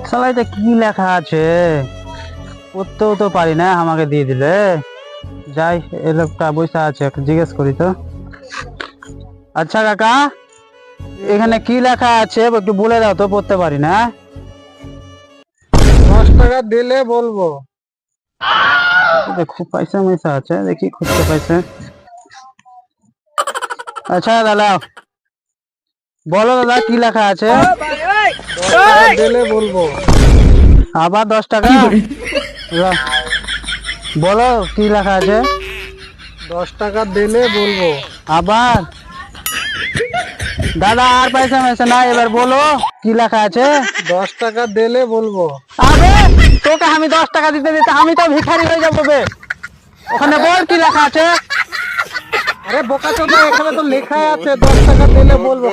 শালা এটা কি লেখা আছে? পড়তেও তো পারি না, আমাকে দিয়ে দিলে। যাই, এই লোকটা বসে আছে, একটু জিজ্ঞেস করি তো। আচ্ছা কাকা, এখানে কি লেখা আছে একটু বলে দাও তো, পড়তে পারি না। 10 টাকা দিলে বলবো। দেখো পয়সা ময়সা আছে, দেখি খুঁজতে পাইছে। আচ্ছা দাদা, বলো দাদা কি লেখা আছে। 10 টাকা দিলে বলবো। আবার 10 টাকা? বলো কি লেখা আছে। 10 টাকা দিলে বলবো। আবার দাদা, আর পয়সা ময়সা নাই, এবার বলো কি লেখা আছে। 10 টাকা দিলে বলবো। আবে, তোকে আমি 10 টাকা দিতে দিতে আমি তো ভিখারি হয়ে যাবো বে। ওখানে বল কি লেখা আছে। আরে বোকা চোদা, এখানে তো লেখাই আছে 10 টাকা দিলে বলবো।